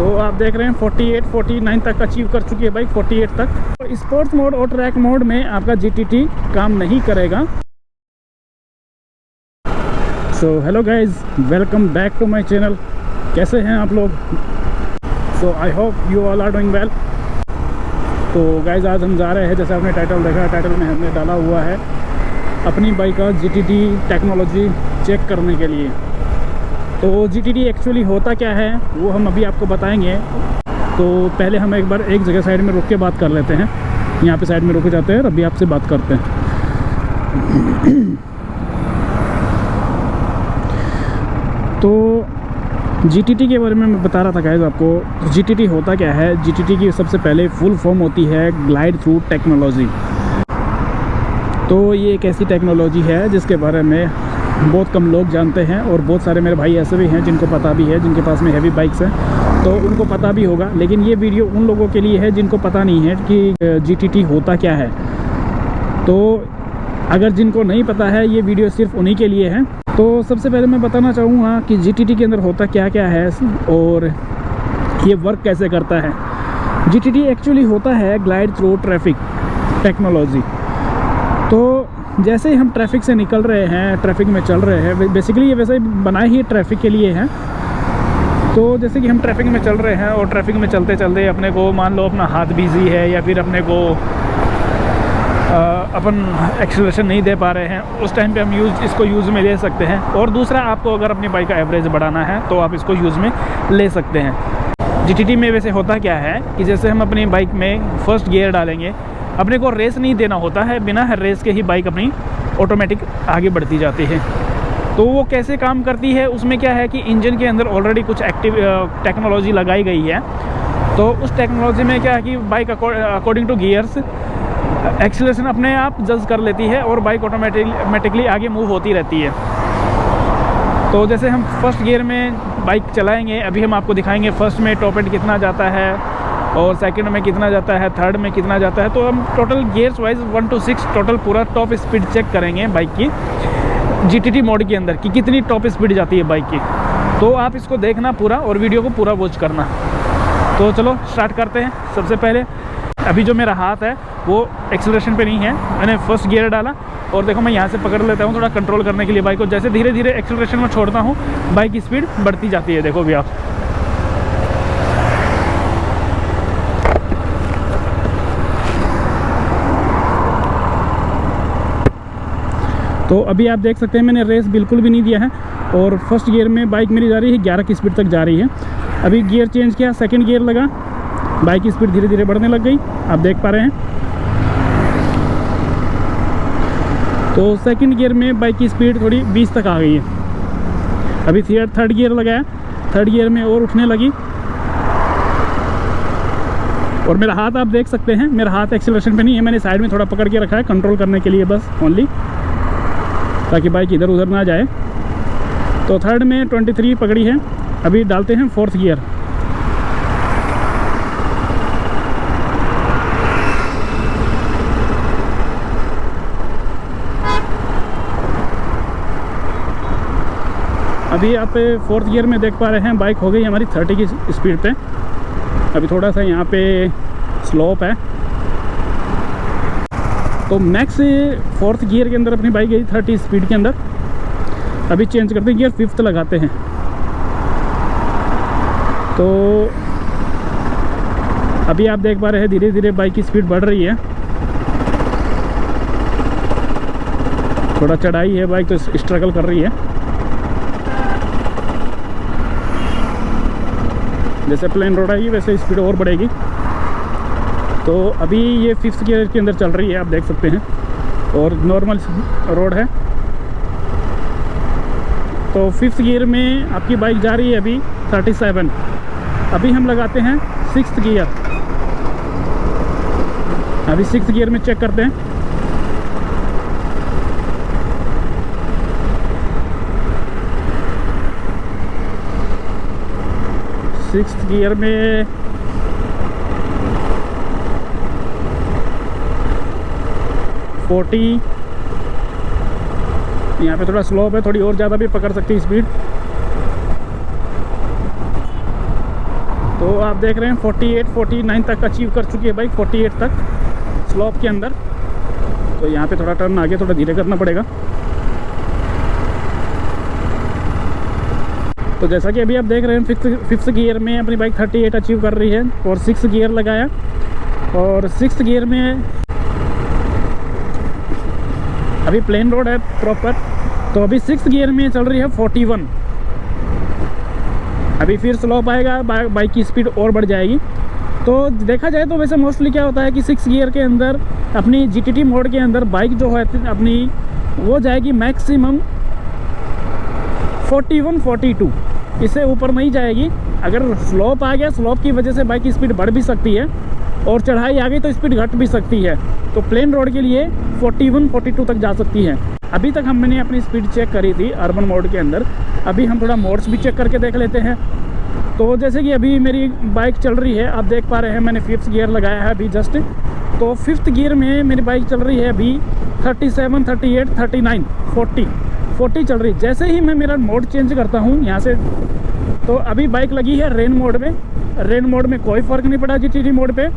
तो आप देख रहे हैं 48 49 तक अचीव कर चुकी है बाइक, 48 तक। तो स्पोर्ट्स मोड और ट्रैक मोड में आपका GTT काम नहीं करेगा। So hello guys, welcome back to my channel. कैसे हैं आप लोग? So I hope you all are doing well. तो गाइज आज हम जा रहे हैं, जैसे आपने टाइटल देखा, टाइटल में हमने डाला हुआ है अपनी बाइक का GTT टेक्नोलॉजी चेक करने के लिए। तो GTT एक्चुअली होता क्या है वो हम अभी आपको बताएंगे। तो पहले हम एक बार एक जगह साइड में रुक के बात कर लेते हैं। यहाँ पे साइड में रुके जाते हैं और अभी आपसे बात करते हैं। तो GTT के बारे में मैं बता रहा था गाइस आपको। तो GTT होता क्या है? GTT की सबसे पहले फुल फॉर्म होती है ग्लाइड थ्रू टेक्नोलॉजी। तो ये एक ऐसी टेक्नोलॉजी है जिसके बारे में बहुत कम लोग जानते हैं, और बहुत सारे मेरे भाई ऐसे भी हैं जिनको पता भी है, जिनके पास में हैवी बाइक्स हैं तो उनको पता भी होगा। लेकिन ये वीडियो उन लोगों के लिए है जिनको पता नहीं है कि GTT होता क्या है। तो अगर जिनको नहीं पता है, ये वीडियो सिर्फ उन्हीं के लिए है। तो सबसे पहले मैं बताना चाहूँगा कि GTT के अंदर होता क्या क्या है और ये वर्क कैसे करता है। GTT एक्चुअली होता है ग्लाइड थ्रू ट्रैफिक टेक्नोलॉजी। तो जैसे ही हम ट्रैफिक से निकल रहे हैं, ट्रैफिक में चल रहे हैं, बेसिकली ये वैसे बनाए ही ट्रैफिक के लिए है। तो जैसे कि हम ट्रैफिक में चल रहे हैं और ट्रैफिक में चलते चलते अपने को मान लो अपना हाथ बिजी है या फिर अपने को अपन एक्सेलरेशन नहीं दे पा रहे हैं, उस टाइम पे हम इसको यूज़ में ले सकते हैं। और दूसरा, आपको अगर अपनी बाइक का एवरेज बढ़ाना है तो आप इसको यूज़ में ले सकते हैं। GTT में वैसे होता क्या है कि जैसे हम अपनी बाइक में फर्स्ट गियर डालेंगे, अपने को रेस नहीं देना होता है, बिना रेस के ही बाइक अपनी ऑटोमेटिक आगे बढ़ती जाती है। तो वो कैसे काम करती है, उसमें क्या है कि इंजन के अंदर ऑलरेडी कुछ एक्टिव टेक्नोलॉजी लगाई गई है। तो उस टेक्नोलॉजी में क्या है कि bike according to gears acceleration अपने आप जज कर लेती है और बाइक ऑटोमेटिकली आगे मूव होती रहती है। तो जैसे हम फर्स्ट गियर में बाइक चलाएंगे, अभी हम आपको दिखाएंगे फर्स्ट में टॉप एंड कितना जाता है और सेकंड में कितना जाता है, थर्ड में कितना जाता है। तो हम total gears wise 1 to 6 total पूरा टॉप स्पीड चेक करेंगे बाइक की GTT मोड के अंदर कि कितनी टॉप स्पीड जाती है बाइक की। तो आप इसको देखना पूरा और वीडियो को पूरा वॉच करना। तो चलो स्टार्ट करते हैं। सबसे पहले अभी जो मेरा हाथ है वो एक्सेलरेशन पे नहीं है, मैंने फर्स्ट गियर डाला और देखो मैं यहाँ से पकड़ लेता हूँ थोड़ा कंट्रोल करने के लिए बाइक को। जैसे धीरे धीरे एक्सेलरेशन में छोड़ता हूँ, बाइक की स्पीड बढ़ती जाती है। देखो भी आप, तो अभी आप देख सकते हैं मैंने रेस बिल्कुल भी नहीं दिया है और फर्स्ट गियर में बाइक मेरी जा रही है 11 की स्पीड तक जा रही है। अभी गियर चेंज किया, सेकंड गियर लगा, बाइक की स्पीड धीरे धीरे बढ़ने लग गई, आप देख पा रहे हैं। तो सेकंड गियर में बाइक की स्पीड थोड़ी 20 तक आ गई है। अभी थर्ड गियर लगाया, थर्ड गियर में और उठने लगी। और मेरा हाथ आप देख सकते हैं, मेरा हाथ एक्सेलरेशन पे नहीं है, मैंने साइड में थोड़ा पकड़ के रखा है कंट्रोल करने के लिए बस ओनली, ताकि बाइक इधर उधर ना जाए। तो थर्ड में 23 पकड़ी है। अभी डालते हैं फोर्थ गियर। अभी आप फोर्थ गियर में देख पा रहे हैं बाइक हो गई हमारी 30 की स्पीड पे। अभी थोड़ा सा यहाँ पे स्लोप है, तो मैक्स फोर्थ गियर के अंदर अपनी बाइक गई 30 स्पीड के अंदर। अभी चेंज करते हैं गियर, फिफ्थ लगाते हैं। तो अभी आप देख पा रहे हैं धीरे धीरे बाइक की स्पीड बढ़ रही है। थोड़ा चढ़ाई है, बाइक तो स्ट्रगल कर रही है। जैसे प्लेन रोड है वैसे स्पीड और बढ़ेगी। तो अभी ये फिफ्थ गियर के अंदर चल रही है, आप देख सकते हैं, और नॉर्मल रोड है। तो फिफ्थ गियर में आपकी बाइक जा रही है अभी 37। अभी हम लगाते हैं सिक्स्थ गियर। अभी सिक्स्थ गियर में चेक करते हैं। सिक्स्थ गियर में 40। यहाँ पे थोड़ा स्लोप है, थोड़ी और ज़्यादा भी पकड़ सकती है स्पीड। तो तो आप देख रहे हैं 48 49 तक अचीव कर चुकी है बाइक, 48 तक स्लोप के अंदर। तो यहाँ पे थोड़ा टर्न आगे थोड़ा धीरे करना पड़ेगा। तो जैसा कि अभी आप देख रहे हैं फिफ्थ गियर में अपनी बाइक 38 अचीव कर रही है और 6 गियर लगाया, और 6 गियर में अभी प्लेन रोड है प्रॉपर। तो अभी 6 गियर में चल रही है 41। अभी फिर स्लोप आएगा, बाइक की स्पीड और बढ़ जाएगी। तो देखा जाए तो वैसे मोस्टली क्या होता है कि 6 गियर के अंदर अपनी GTT मोड के अंदर बाइक जो है अपनी वो जाएगी मैक्सिमम 41 42, इससे ऊपर नहीं जाएगी। अगर स्लोप आ गया, स्लोप की वजह से बाइक की स्पीड बढ़ भी सकती है, और चढ़ाई आ गई तो स्पीड घट भी सकती है। तो प्लेन रोड के लिए 41 42 तक जा सकती है। अभी तक हमने अपनी स्पीड चेक करी थी अर्बन मोड के अंदर। अभी हम थोड़ा मोड्स भी चेक करके देख लेते हैं। तो जैसे कि अभी मेरी बाइक चल रही है, आप देख पा रहे हैं मैंने 5th गियर लगाया है अभी जस्ट। तो 5th गियर में मेरी बाइक चल रही है अभी 37 38 39 40 चल रही है। जैसे ही मैं मेरा मोड चेंज करता हूँ यहाँ से, तो अभी बाइक लगी है रेन मोड में। रेन मोड में कोई फ़र्क नहीं पड़ा GTT मोड पे।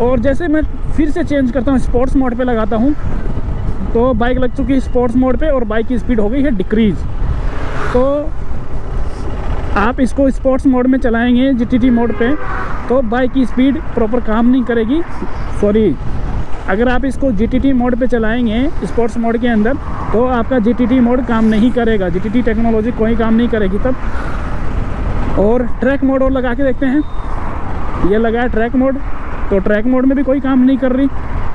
और जैसे मैं फिर से चेंज करता हूँ, स्पोर्ट्स मोड पे लगाता हूँ, तो बाइक लग चुकी है स्पोर्ट्स मोड पे और बाइक की स्पीड हो गई है डिक्रीज़। तो आप इसको स्पोर्ट्स मोड में चलाएंगे GTT मोड पे, तो बाइक की स्पीड प्रॉपर काम नहीं करेगी। सॉरी, अगर आप इसको GTT मोड पे चलाएंगे स्पोर्ट्स मोड के अंदर, तो आपका GTT मोड काम नहीं करेगा, GTT टेक्नोलॉजी कोई काम नहीं करेगी तब। और ट्रैक मोड और लगा के देखते हैं, ये लगा है ट्रैक मोड, तो ट्रैक मोड में भी कोई काम नहीं कर रही।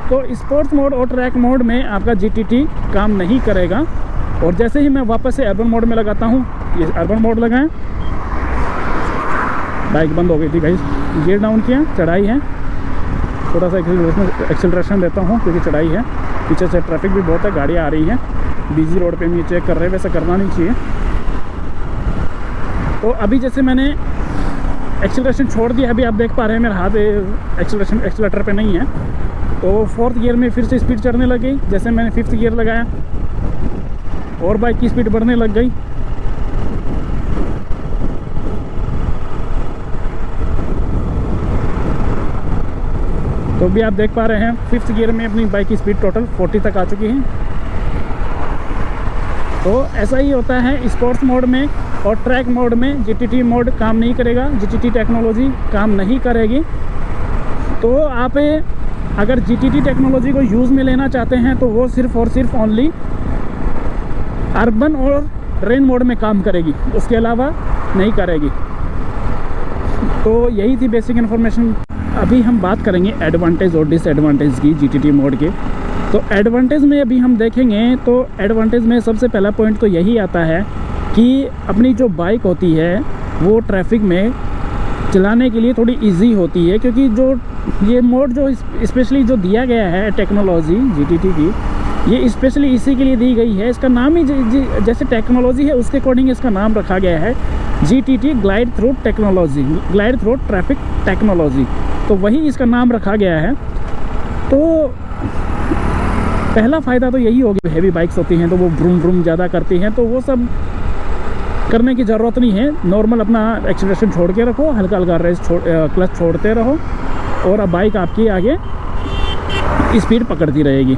तो स्पोर्ट्स मोड और ट्रैक मोड में आपका GTT काम नहीं करेगा। और जैसे ही मैं वापस से अर्बन मोड में लगाता हूँ, ये अर्बन मोड लगाएं, बाइक बंद हो गई थी गाइस। गियर डाउन किया, चढ़ाई है, थोड़ा सा एक्सेलरेशन देता हूँ क्योंकि चढ़ाई है, पीछे से ट्रैफिक भी बहुत है, गाड़ियाँ आ रही हैं, बिजी रोड पे हम ये चेक कर रहे हैं, वैसे करना नहीं चाहिए। तो अभी जैसे मैंने एक्सेलरेशन छोड़ दिया, अभी आप देख पा रहे हैं मेरा हाथ एक्सेलेटर पे नहीं है। तो 4th गियर में फिर से स्पीड चढ़ने लग गई। जैसे मैंने 5th गियर लगाया और बाइक की स्पीड बढ़ने लग गई। तो भी आप देख पा रहे हैं 5th गियर में अपनी बाइक की स्पीड टोटल 40 तक आ चुकी है। तो ऐसा ही होता है स्पोर्ट्स मोड में और ट्रैक मोड में GTT मोड काम नहीं करेगा, GTT टेक्नोलॉजी काम नहीं करेगी। तो आप अगर GTT टेक्नोलॉजी को यूज़ में लेना चाहते हैं तो वो सिर्फ़ और सिर्फ ओनली अर्बन और रेन मोड में काम करेगी, उसके अलावा नहीं करेगी। तो यही थी बेसिक इन्फॉर्मेशन। अभी हम बात करेंगे एडवांटेज और डिसएडवांटेज की GTT मोड के। तो एडवांटेज में अभी हम देखेंगे, तो एडवांटेज में सबसे पहला पॉइंट तो यही आता है कि अपनी जो बाइक होती है वो ट्रैफिक में चलाने के लिए थोड़ी इजी होती है, क्योंकि जो ये मोड जो स्पेशली जो दिया गया है टेक्नोलॉजी GTT की, ये स्पेशली इसी के लिए दी गई है। इसका नाम ही जैसे टेक्नोलॉजी है उसके अकॉर्डिंग इसका नाम रखा गया है GTT glide through technology, glide through traffic technology. तो वही इसका नाम रखा गया है। तो पहला फ़ायदा तो यही होगा, हैवी बाइक्स होती हैं तो वो ब्रूम ब्रूम ज़्यादा करती हैं, तो वो सब करने की ज़रूरत नहीं है। नॉर्मल अपना एक्सीलरेशन छोड़ के रखो, हल्का हल्का रेस क्लच छोड़ते रहो और अब बाइक आपकी आगे स्पीड पकड़ती रहेगी।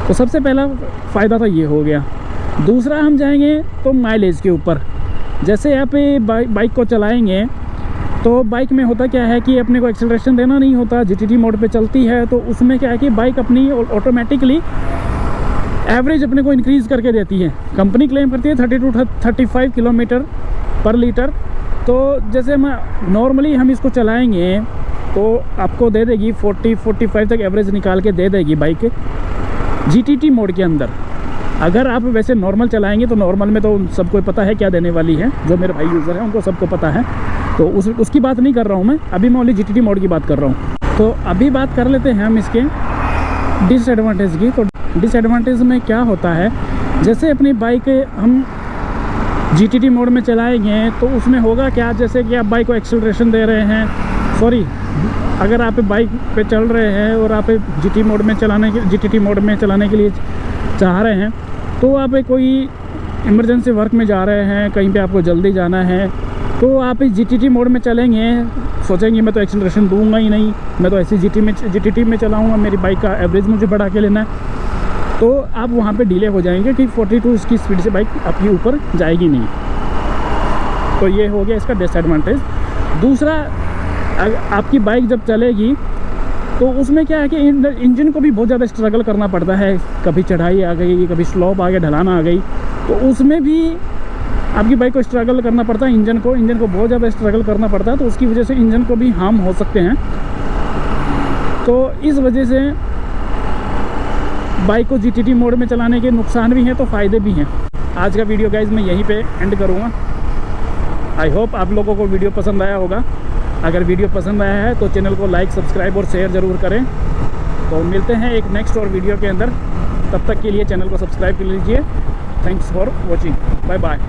तो सबसे पहला फ़ायदा तो ये हो गया। दूसरा हम जाएंगे तो माइलेज के ऊपर। जैसे आप बाइक को चलाएंगे तो बाइक में होता क्या है कि अपने को एक्सेलरेशन देना नहीं होता, GTT मोड पे चलती है, तो उसमें क्या है कि बाइक अपनी ऑटोमेटिकली एवरेज अपने को इंक्रीज़ करके देती है। कंपनी क्लेम करती है 30 to 35 किलोमीटर पर लीटर। तो जैसे मैं नॉर्मली हम इसको चलाएंगे तो आपको दे देगी 40-45 तक एवरेज निकाल के दे देगी बाइक GTT मोड के अंदर। अगर आप वैसे नॉर्मल चलाएंगे तो नॉर्मल में तो सबको पता है क्या देने वाली है, जो मेरे भाई यूज़र हैं उनको सबको पता है, तो उसकी बात नहीं कर रहा हूँ मैं। अभी मैं ओनली GTT मोड की बात कर रहा हूँ। तो अभी बात कर लेते हैं हम इसके डिसएडवांटेज की। तो डिसएडवांटेज में क्या होता है, जैसे अपनी बाइक हम GTT मोड में चलाएंगे तो उसमें होगा क्या, जैसे कि आप बाइक को एक्सेलरेशन दे रहे हैं, सॉरी अगर आप बाइक पे चल रहे हैं और आप GTT मोड में चलाने के लिए चाह रहे हैं, तो आप कोई इमरजेंसी वर्क में जा रहे हैं, कहीं पे आपको जल्दी जाना है, तो आप इस GTT मोड में चलेंगे सोचेंगे मैं तो एक्सीलरेशन दूंगा ही नहीं, मैं तो ऐसी जीटीटी में चलाऊँगा, मेरी बाइक का एवरेज मुझे बढ़ा के लेना है, तो आप वहाँ पे डिले हो जाएंगे कि 42 की स्पीड से बाइक आपकी ऊपर जाएगी नहीं। तो ये हो गया इसका डिसएडवांटेज। दूसरा, आपकी बाइक जब चलेगी तो उसमें क्या है कि इंजन को भी बहुत ज़्यादा स्ट्रगल करना पड़ता है। कभी चढ़ाई आ गई, कभी स्लोप आ गया, ढलान आ गई, तो उसमें भी आपकी बाइक को स्ट्रगल करना पड़ता है। इंजन को बहुत ज़्यादा स्ट्रगल करना पड़ता है, तो उसकी वजह से इंजन को भी हार्म हो सकते हैं। तो इस वजह से बाइक को जीटीटी मोड में चलाने के नुकसान भी हैं तो फ़ायदे भी हैं। आज का वीडियो गाइज मैं यहीं पे एंड करूँगा। आई होप आप लोगों को वीडियो पसंद आया होगा। अगर वीडियो पसंद आया है तो चैनल को लाइक, सब्सक्राइब और शेयर ज़रूर करें। तो मिलते हैं एक नेक्स्ट और वीडियो के अंदर। तब तक के लिए चैनल को सब्सक्राइब कर लीजिए। Thanks for watching. Bye bye.